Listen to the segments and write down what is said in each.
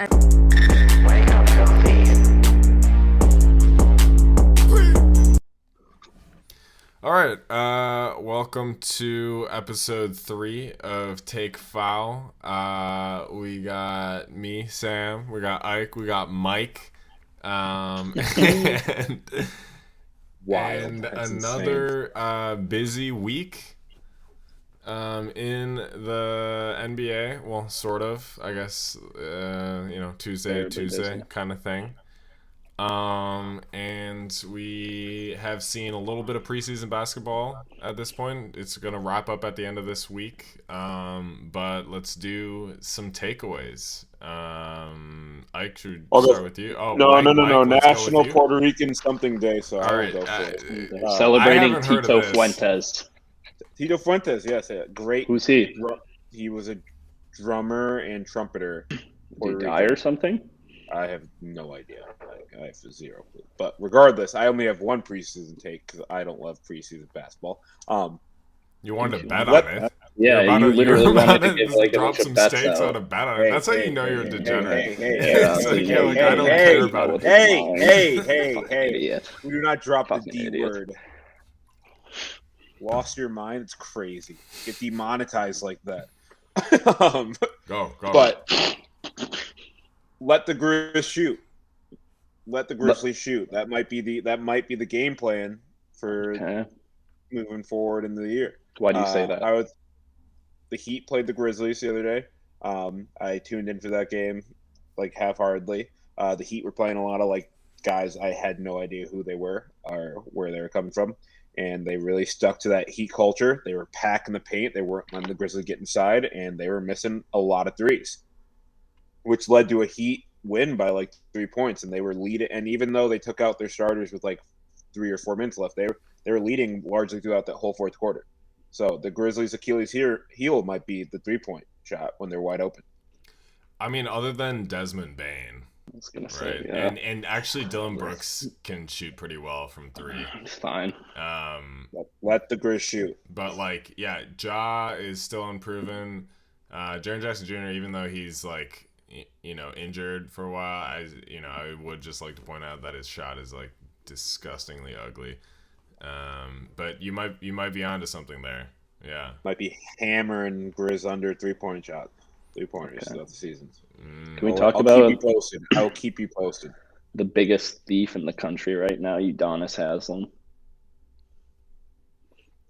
Wake up, filthy. All right, welcome to episode 3 of Take Foul. We got me, Sam, we got Ike, we got Mike, and Wild. That's another busy week in the NBA. Well, sort of, I guess, Tuesday busy. kind of thing. And we have seen a little bit of preseason basketball at this point. It's going to wrap up at the end of this week. But let's do some takeaways. Ike, should we start with you? Oh, No. Mike, let's go with National you. Puerto Rican something day, so All I will right, go first. I Celebrating haven't heard of Tito this. Fuentes. Tito Fuentes, yes, great. Who's he? He was a drummer and trumpeter. Did he Puerto die Rican. or something? I have no idea. I have zero clue. But regardless, I only have one preseason take because I don't love preseason basketball. You wanted to bet What? on it. Yeah, You're you about literally you're wanted about to give like a drop bunch some of bets stakes on out. a bet on it. That's how you know you're a degenerate. Yeah, It's like, yeah, I don't care about it. Hey, Fucking hey. idiot. We do not drop the Fucking D idiot. word. Lost your mind? It's crazy. Get demonetized like that. Go. But let the Grizz shoot. Let the Grizzlies shoot. That might be the game plan for Okay. moving forward in the year. Why do you say that? The Heat played the Grizzlies the other day. I tuned in for that game like half-heartedly. The Heat were playing a lot of like guys I had no idea who they were or where they were coming from, and they really stuck to that Heat culture. They were packing the paint. They weren't letting the Grizzlies get inside, and they were missing a lot of threes, which led to a Heat win by like 3 points, and they were leading. And even though they took out their starters with like 3 or 4 minutes left, they were leading largely throughout that whole fourth quarter. So the Grizzlies' Achilles heel might be the 3-point shot when they're wide open. I mean, other than Desmond Bain, I was gonna say, right? yeah. And actually, Dylan Brooks can shoot pretty well from 3. It's fine. Let the Grizz shoot. But like, yeah, Ja is still unproven. Jaren Jackson Jr., even though he's like, injured for a while, I would just like to point out that his shot is like disgustingly ugly. But you might be onto something there. Yeah. Might be hammering Grizz under 3-point shot. 3-pointers throughout the season. Can we I'll talk keep about you posted. I'll keep you posted. the biggest thief in the country right now, Udonis Haslem?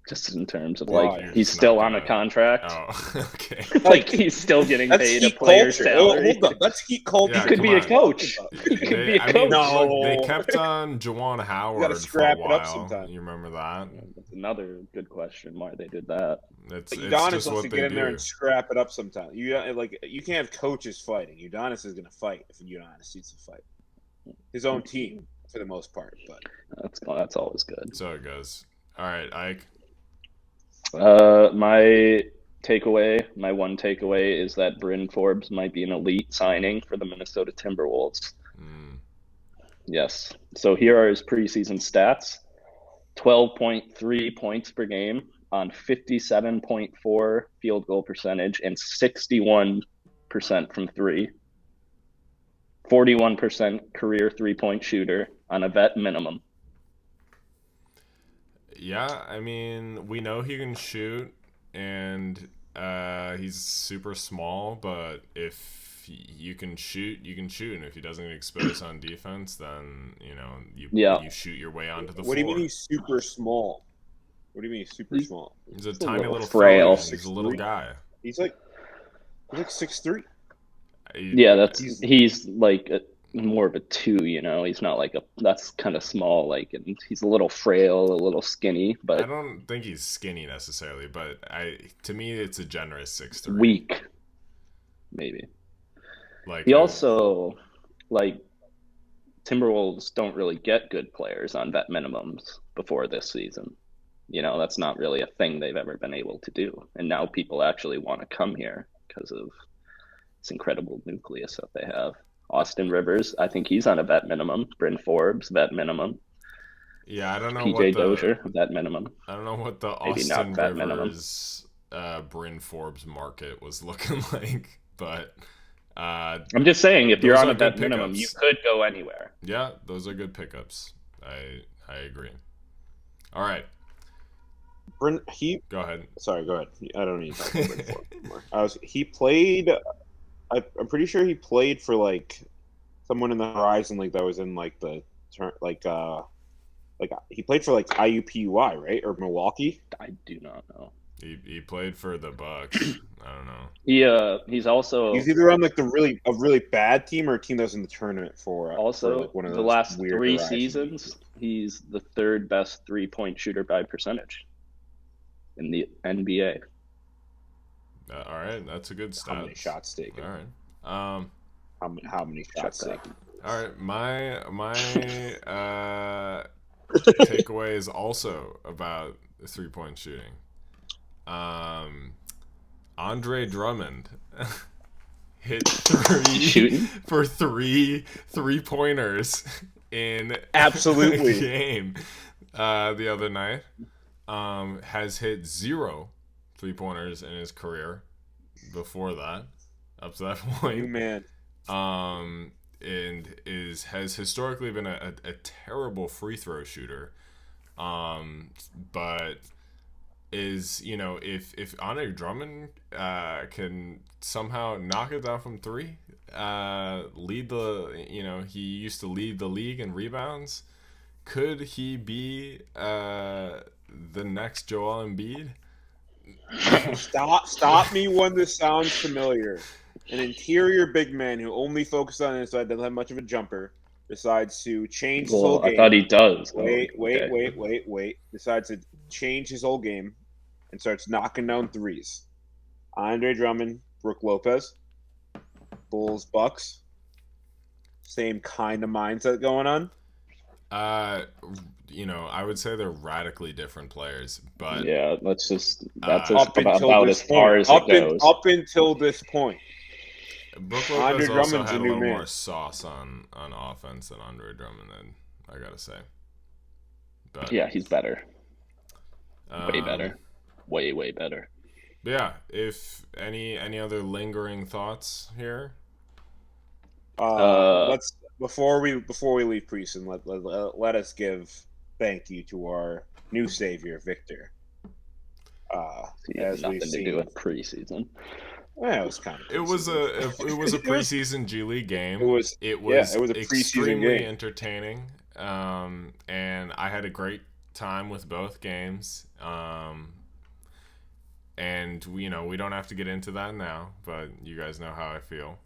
Just in terms of Why? like, he's still on a contract. Oh, okay. Like he's still getting That's paid a Heat player's culture. salary. Hold up. That's Heat culture. Yeah, He could come be a on. coach. He could be a coach. No. They kept on Juwan Howard gotta for a scrap it up while. sometime. You remember that? That's another good question why they did that. It's Udonis just wants what to they get in there do. and scrap it up sometime. You can't have coaches fighting. Udonis is going to fight if Udonis needs to fight. His own team for the most part, but That's always good. So it goes. All right, Ike. My one takeaway is that Bryn Forbes might be an elite signing for the Minnesota Timberwolves. Yes. So here are his preseason stats: 12.3 points per game on 57.4 field goal percentage and 61% from 3. 41% career 3-point shooter on a vet minimum. Yeah, I mean, we know he can shoot, and he's super small, but if you can shoot, you can shoot, and if he doesn't get exposed on defense, then, you shoot your way onto the floor. what do you mean he's super small? What do you mean he's super small? He's a a tiny little little frail. fella. He's a little 6'3". guy. He's like 6'3". Yeah, he's like more of a 2, he's not like that's kind of small, and he's a little frail, a little skinny, I but don't think he's skinny necessarily, but to me, it's a generous 6'3". weak, maybe. Like He also, Timberwolves don't really get good players on vet minimums before this season. That's not really a thing they've ever been able to do. And now people actually want to come here because of this incredible nucleus that they have. Austin Rivers, I think he's on a vet minimum. Bryn Forbes, vet minimum. Yeah, I don't know PJ Dozier, vet minimum. I don't know what the Maybe not Austin that Rivers, Bryn Forbes market was looking like, but I'm just saying, if you're those on are a vet good minimum, you pickups. could go anywhere. Yeah, those are good pickups. I agree. All right, go ahead. Sorry, go ahead. I don't need to talk about Bryn Forbes anymore. He played. I'm pretty sure he played for like someone in the Horizon League that was in like the turn, like he played for like IUPUI, right, or Milwaukee. I do not know. He played for the Bucks. I don't know. He's also He's either on like a really bad team or a team that was in the tournament for like one of the those last weird 3 Horizon seasons, Leagues. he's the 3rd best 3-point shooter by percentage in the NBA. All right, that's a good stat. How many shots taken? All right. How many shots taken? All right. My takeaway is also about 3-point shooting. Andre Drummond hit 3 in Absolutely a game the other night. Has hit 0 3-pointers in his career before that, up to that point. You man. And has historically been a terrible free throw shooter. But is, if Andre Drummond can somehow knock it down from 3, he used to lead the league in rebounds. Could he be the next Joel Embiid? Stop me when this sounds familiar. An interior big man who only focused on inside, doesn't have much of a jumper, decides to change his whole game. I thought he does. Wait. Decides to change his whole game and starts knocking down threes. Andre Drummond, Brook Lopez, Bulls, Bucks. Same kind of mindset going on. I would say they're radically different players, but yeah, that's about as point. far as it goes. Up until this point. Brook Lopez also had a little more sauce on offense than Andre Drummond, I gotta say. But yeah, he's better. Way better. Way better. But yeah, if any other lingering thoughts here? Let's before we leave preseason, let us give thank you to our new savior, Victor. As nothing to do with preseason. Yeah, it was kind of. It was a preseason G League game. It was a preseason extremely game. Entertaining, and I had a great time with both games. And we don't have to get into that now, but you guys know how I feel.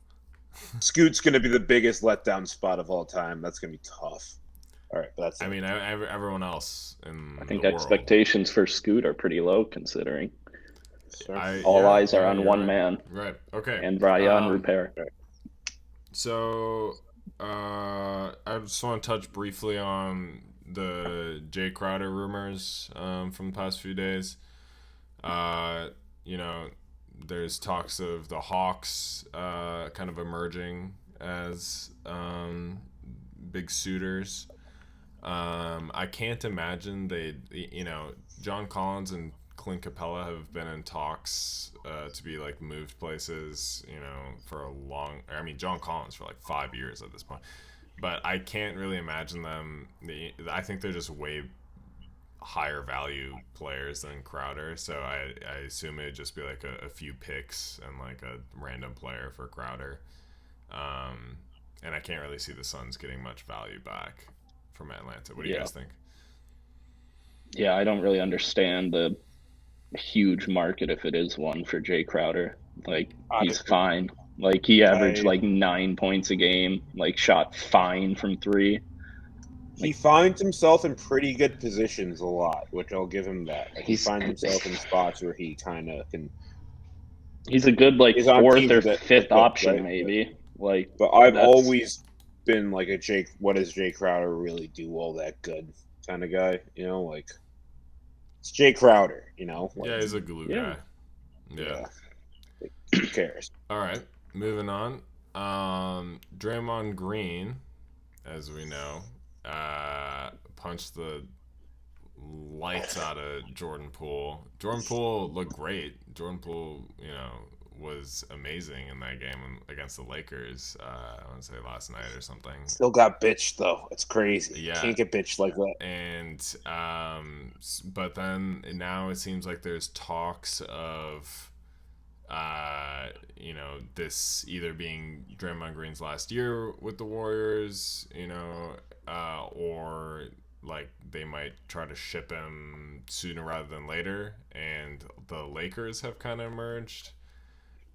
Scoot's gonna be the biggest letdown spot of all time. That's gonna be tough. All right, but I mean, everyone else in I think the expectations for Scoot are pretty low considering. All eyes are on one man. Right. Okay. And Brian Rupert. So, I just want to touch briefly on the Jay Crowder rumors from the past few days. There's talks of the Hawks kind of emerging as big suitors. I can't imagine John Collins and Clint Capella have been in talks to be like moved places, for a long. I mean, John Collins for like 5 years at this point, but I can't really imagine them. I think they're just way higher value players than Crowder, so I assume it'd just be like a few picks and like a random player for Crowder, and I can't really see the Suns getting much value back from Atlanta. What do you guys think? Yeah, I don't really understand the huge market, if it is one, for Jay Crowder. Like, he's fine. Like, he averaged 9 points a game, like shot fine from 3. He finds himself in pretty good positions a lot, which I'll give him that. Like, he finds himself in spots where he kind of can. He's a good 4th or 5th option, right? Maybe. But I've always been like what does Jay Crowder really do all that good kind of guy? It's Jay Crowder. Yeah, he's a glue guy. Yeah. Who cares? All right, moving on. Draymond Green, as we know, punched the lights out of Jordan Poole. Jordan Poole looked great. Jordan Poole, was amazing in that game against the Lakers. I want to say last night or something. Still got bitched though. It's crazy. Yeah. Can't get bitched like that. And but then now it seems like there's talks of this either being Draymond Green's last year with the Warriors, or like they might try to ship him sooner rather than later, and the Lakers have kind of emerged.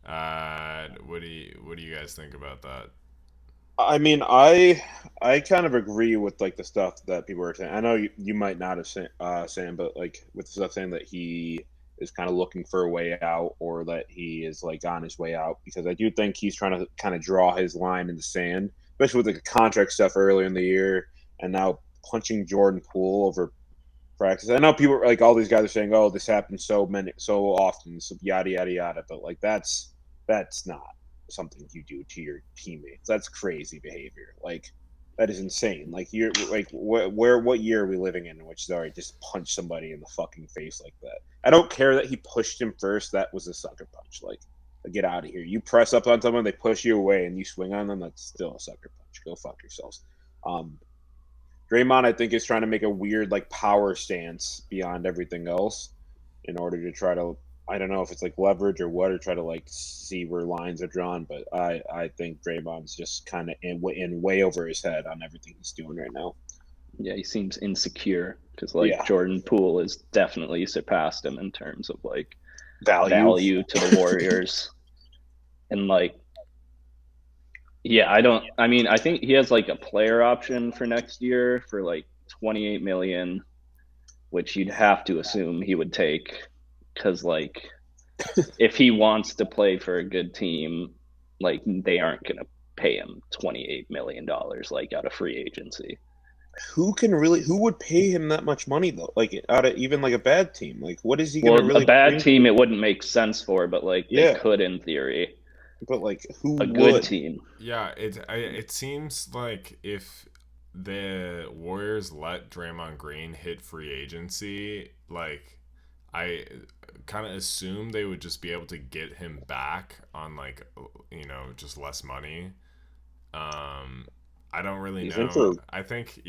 What do you guys think about that? I mean, I kind of agree with like the stuff that people are saying. I know you might not have saying, but like with the stuff saying that he is kind of looking for a way out, or that he is like on his way out, because I do think he's trying to kind of draw his line in the sand, especially with like the contract stuff earlier in the year, and now punching Jordan Poole over practice. I know people like all these guys are saying, "Oh, this happens so often," so yada yada yada. But like that's not something you do to your teammates. That's crazy behavior. Like that is insane. Like you're like what year are we living in which Zari just punched somebody in the fucking face like that? I don't care that he pushed him first. That was a sucker punch. Like get out of here. You press up on someone, they push you away, and you swing on them. That's still a sucker punch. Go fuck yourselves. Draymond, I think, is trying to make a weird like power stance beyond everything else in order to try to, I don't know if it's like leverage or what, or try to like see where lines are drawn. But I think Draymond's just kind of in way over his head on everything he's doing right now. Yeah, he seems insecure because Jordan Poole has definitely surpassed him in terms of like value to the Warriors. And like, yeah, I think he has like a player option for next year for like $28 million, which you'd have to assume he would take, because like if he wants to play for a good team, like they aren't going to pay him $28 million like out of free agency. Who would pay him that much money though? Like out of even like a bad team, like what is he going to really? A bad team, it wouldn't make sense for, but like they could in theory. But like good team? Yeah, it seems like if the Warriors let Draymond Green hit free agency, like I kind of assume they would just be able to get him back on like just less money. I don't really know. I think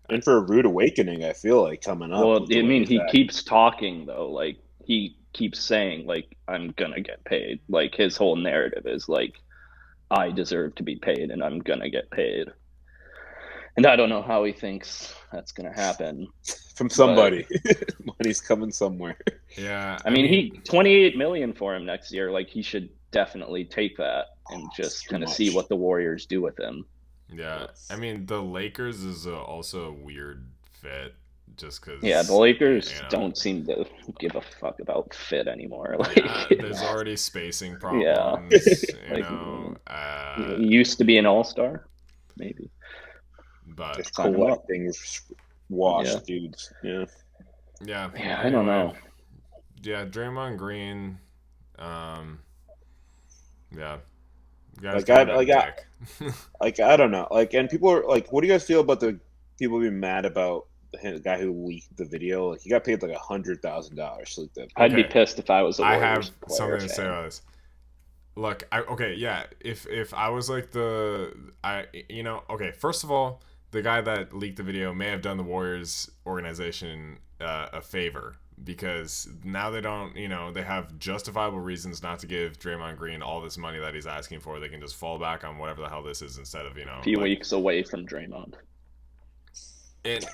and for a rude awakening, I feel like coming up. Well, I mean, he keeps talking though, like he keeps saying like I'm gonna get paid. Like his whole narrative is like I deserve to be paid and I'm gonna get paid. And I don't know how he thinks that's gonna happen. From somebody. Money's coming somewhere. Yeah. I mean he $28 million for him next year. Like he should definitely take that and just kind of see what the Warriors do with him. Yeah. I mean the Lakers is also a weird fit. Just because the Lakers don't seem to give a fuck about fit anymore. Like there's already spacing problems. He used to be an all-star, maybe. But just collecting washed dudes. Yeah. I don't know. Yeah, Draymond Green. I don't know. Like, and people are like, what do you guys feel about the people being mad about the guy who leaked the video? Like, he got paid like $100,000 to leak that. I'd be pissed if I was a Warriors I have player something to say about this. Look, if I was like first of all, the guy that leaked the video may have done the Warriors organization a favor, because now they don't, they have justifiable reasons not to give Draymond Green all this money that he's asking for. They can just fall back on whatever the hell this is instead of, a few weeks away from Draymond. And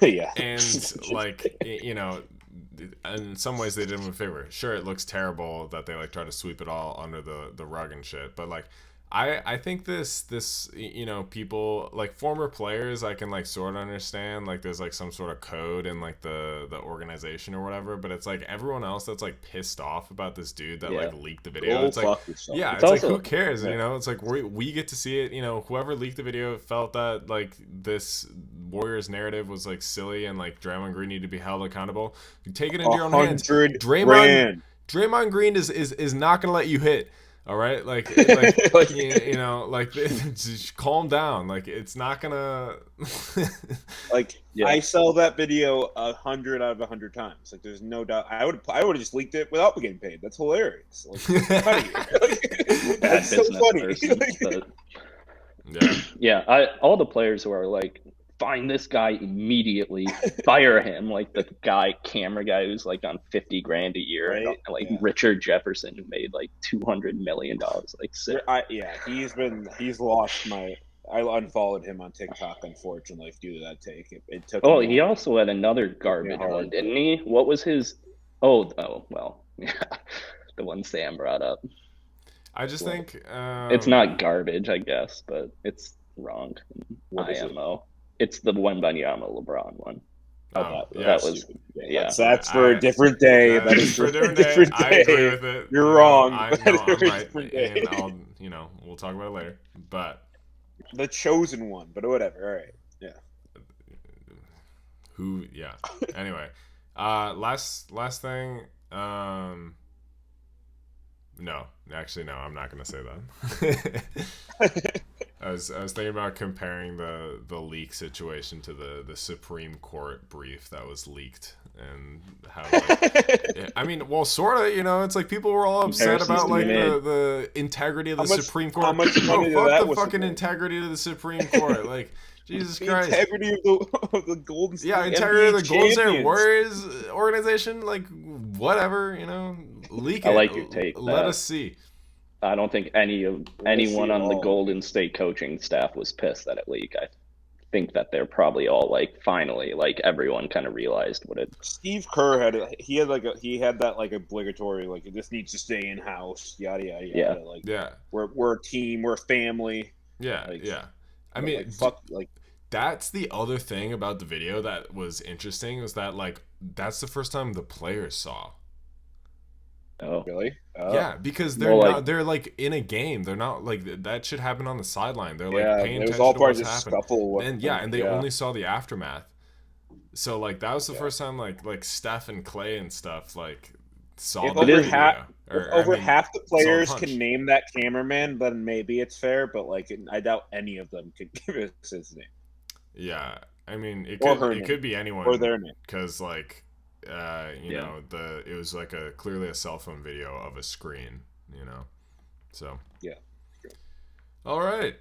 like, in some ways they did him a favor. Sure, it looks terrible that they like try to sweep it all under the rug and shit, but like I think this people like former players I can like sort of understand, like there's like some sort of code in like the organization or whatever, but it's like everyone else that's like pissed off about this dude that like leaked the video. It's like it's also, like who cares? It's like we get to see it. Whoever leaked the video felt that like this Warriors narrative was like silly and like Draymond Green needed to be held accountable. You take it into your own hands. Draymond Green is not gonna let you hit. All right, like you know, like just calm down. Like it's not gonna. Like Yeah. I sell that video 100 out of 100 times. Like there's no doubt. I would have just leaked it without getting paid. That's hilarious. Like, funny. That's so funny. Person, but... Yeah. Yeah, all the players who are like, find this guy immediately, fire him. Like the camera guy who's like on $50,000 a year, Right? like Richard Jefferson who made like $200 million. Like, sick. He's lost my. I unfollowed him on TikTok, unfortunately, due to that take. It took. Oh, he also had another garbage one, didn't he? What was his? Oh, well, yeah, the one Sam brought up. I just think it's not garbage, I guess, but it's wrong. IMO. It's the one Banyama LeBron one. That was That's for a different day. That is for a different day. I agree with it. You're wrong. I'm right, and I'll we'll talk about it later. But the chosen one. But whatever. All right. Yeah. Who? Yeah. Anyway, last thing. No, actually, no. I'm not gonna say that. I was thinking about comparing the leak situation to the Supreme Court brief that was leaked and how. Like, I mean, well, sort of. You know, it's like people were all upset about like the integrity of the Supreme Court. How much money fuck the fucking integrity of the Supreme Court. Like, Jesus Christ. Integrity of the Golden State. Yeah, integrity of the Golden State Warriors organization. Like, whatever. You know, leak it. I like your take. Let us see. I don't think anyone on the Golden State coaching staff was pissed that it leaked. I think that they're probably all like, finally, like everyone kind of realized what it. Steve Kerr had that like obligatory like this needs to stay in house, yada yada yada. Yeah. Like we're a team, we're a family. Yeah, like, yeah. I mean, like, fuck, like that's the other thing about the video that was interesting was that like that's the first time the players saw. Oh, really? Yeah, because they're like in a game. They're not like that should happen on the sideline. They're like paying attention to what's happening. And they only saw the aftermath. So like that was the first time like Steph and Clay and stuff like saw the video. Half the players can name that cameraman, then maybe it's fair. But like I doubt any of them could give us his name. Yeah, I mean it could be anyone or their name because like. You know, it was like clearly a cell phone video of a screen, you know. So yeah. All right.